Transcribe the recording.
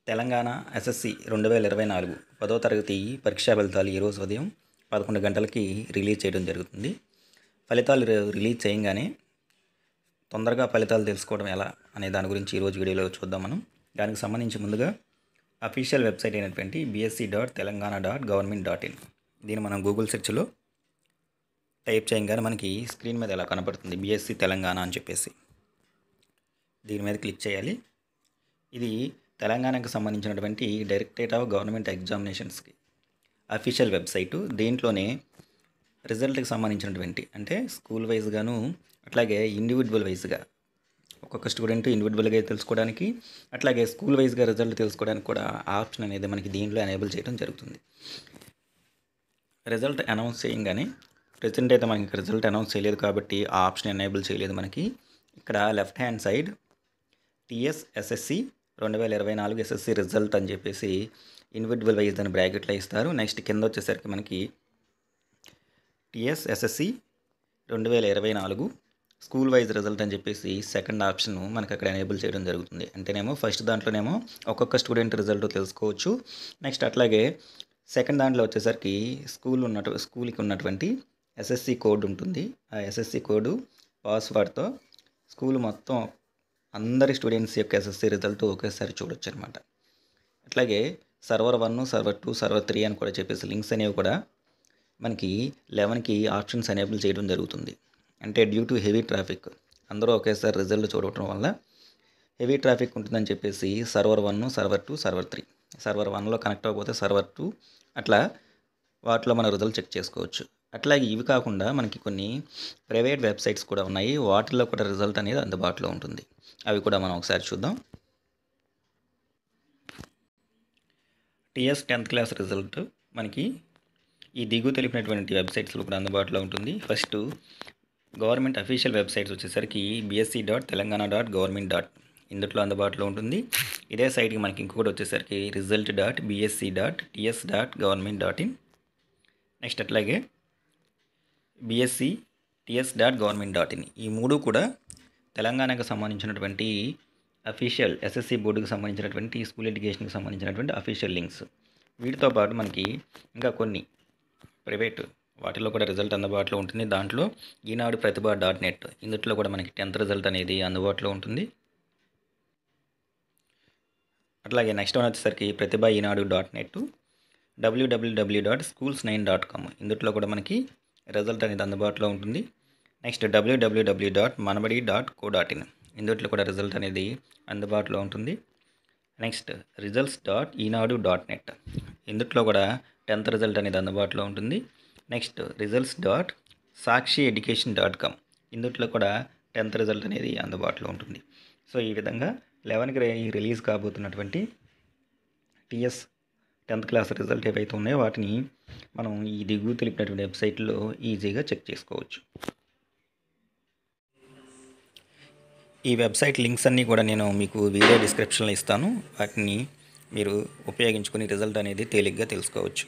Telangana SSC 2024 10వ తరగతి పరీక్షా ఫలితాలు ఈరోజు ఉదయం 11 గంటలకి రిలీజ్ చేయడం జరుగుతుంది. ఫలితాలు రిలీజ్ చేయగానే తొందరగా ఫలితాలు తెలుసుకోవడం ఎలా అనే దాని గురించి ఈరోజు వీడియోలో చూద్దాం. దానికి సంబంధించి ముందుగా అఫీషియల్ వెబ్సైట్ అయినటువంటి bsc.telangana.government.in దీన్ని మనం గూగుల్ సెర్చ్లో టైప్ చేయగానే మనకి స్క్రీన్ మీద ఎలా కనపడుతుంది బీఎస్సీ తెలంగాణ అని చెప్పేసి దీని మీద క్లిక్ చేయాలి. ఇది తెలంగాణకు సంబంధించినటువంటి డైరెక్టరేట్ ఆఫ్ గవర్నమెంట్ ఎగ్జామినేషన్స్కి అఫీషియల్ వెబ్సైటు. దీంట్లోనే రిజల్ట్కి సంబంధించినటువంటి అంటే స్కూల్ వైజ్గాను అట్లాగే ఇండివిజువల్ వైజ్గా ఒక్కొక్క స్టూడెంట్ ఇండివిజువల్గా తెలుసుకోవడానికి అట్లాగే స్కూల్ వైజ్గా రిజల్ట్ తెలుసుకోవడానికి కూడా ఆప్షన్ అనేది మనకి దీంట్లో ఎనేబుల్ చేయడం జరుగుతుంది. రిజల్ట్ అనౌన్స్ చేయగానే ప్రెజెంట్ అయితే మనకి రిజల్ట్ అనౌన్స్ చేయలేదు కాబట్టి ఆ ఆప్షన్ ఎనేబుల్ చేయలేదు. మనకి ఇక్కడ left hand side TSSSC 2024 SSC result అని చెప్పేసి ఇండివిజువల్ వైజ్ అని బ్రాకెట్లో ఇస్తారు. నెక్స్ట్ కింద వచ్చేసరికి మనకి TSSSC 2024 స్కూల్ వైజ్ రిజల్ట్ అని చెప్పేసి సెకండ్ ఆప్షన్ మనకి అక్కడ ఎనేబుల్ చేయడం జరుగుతుంది. అంటేనేమో ఫస్ట్ దాంట్లోనేమో ఒక్కొక్క స్టూడెంట్ రిజల్ట్ తెలుసుకోవచ్చు. నెక్స్ట్ అట్లాగే సెకండ్ దాంట్లో వచ్చేసరికి స్కూల్కి ఉన్నటువంటి SSC కోడ్ ఉంటుంది. ఆ SSC కోడ్ పాస్వర్డ్తో స్కూల్ మొత్తం అందరి స్టూడెంట్స్ యొక్క SSC రిజల్ట్ ఒకేసారి చూడొచ్చు అనమాట. అట్లాగే సర్వర్ 1, సర్వర్ 2, సర్వర్ 3 అని కూడా చెప్పేసి లింక్స్ అనేవి కూడా మనకి 11కి ఆప్షన్స్ ఎనేబుల్ చేయడం జరుగుతుంది. అంటే డ్యూ టు హెవీ ట్రాఫిక్ అందరూ ఒకేసారి రిజల్ట్ చూడటం వల్ల హెవీ ట్రాఫిక్ ఉంటుందని చెప్పేసి సర్వర్ 1, సర్వర్ 2, సర్వర్ 3 సర్వర్ 1లో కనెక్ట్ అవ్వకపోతే సర్వర్ 2 అట్లా వాటిలో మన రిజల్ట్ చెక్ చేసుకోవచ్చు. అట్లాగే ఇవి కాకుండా మనకి కొన్ని ప్రైవేట్ వెబ్సైట్స్ కూడా ఉన్నాయి. వాటిల్లో కూడా రిజల్ట్ అనేది అందుబాటులో ఉంటుంది. అవి కూడా మనం ఒకసారి చూద్దాం. TS 10th క్లాస్ రిజల్ట్ మనకి ఈ దిగువ తెలిపినటువంటి వెబ్సైట్స్లో కూడా అందుబాటులో ఉంటుంది. ఫస్ట్ గవర్నమెంట్ అఫీషియల్ వెబ్సైట్స్ వచ్చేసరికి bsc.telangana.government. ఇందులో అందుబాటులో ఉంటుంది. ఇదే సైట్కి మనకి ఇంకొకటి వచ్చేసరికి result.bsc.ts.government.in. నెక్స్ట్ అట్లాగే bsc.ts.government.in. ఈ మూడు కూడా తెలంగాణకు సంబంధించినటువంటి అఫీషియల్ SSC బోర్డుకు సంబంధించినటువంటి స్కూల్ ఎడ్యుకేషన్కి సంబంధించినటువంటి అఫీషియల్ లింక్స్. వీటితో పాటు మనకి ఇంకా కొన్ని ప్రైవేట్ వాటిలో కూడా రిజల్ట్ అందుబాటులో ఉంటుంది. దాంట్లో ఈనాడు ప్రతిభ.net ఇందులో కూడా మనకి 10th రిజల్ట్ అనేది అందుబాటులో ఉంటుంది. అట్లాగే నెక్స్ట్ వన్ వచ్చేసరికి ప్రతిభ ఈనాడు.net, www.schools9.com ఇందులో కూడా మనకి రిజల్ట్ అనేది అందుబాటులో ఉంటుంది. నెక్స్ట్ www.manbadi.co.in ఇందులో కూడా రిజల్ట్ అనేది అందుబాటులో ఉంటుంది. నెక్స్ట్ results.enadu.net ఇందులో కూడా 10th రిజల్ట్ అనేది అందుబాటులో ఉంటుంది. నెక్స్ట్ results.sakshiyeducation.com ఇందులో కూడా 10th రిజల్ట్ అనేది అందుబాటులో ఉంటుంది. సో ఈ విధంగా 11కి రిలీజ్ కాబోతున్నటువంటి TS 10th క్లాస్ రిజల్ట్ ఏవైతే ఉన్నాయో వాటిని మనం ఈ దిగువ తెలిపినటువంటి వెబ్సైట్లో ఈజీగా చెక్ చేసుకోవచ్చు. ఈ వెబ్సైట్ లింక్స్ అన్నీ కూడా నేను మీకు వీడియో డిస్క్రిప్షన్లో ఇస్తాను. వాటిని మీరు ఉపయోగించుకొని రిజల్ట్ అనేది తేలిగ్గా తెలుసుకోవచ్చు.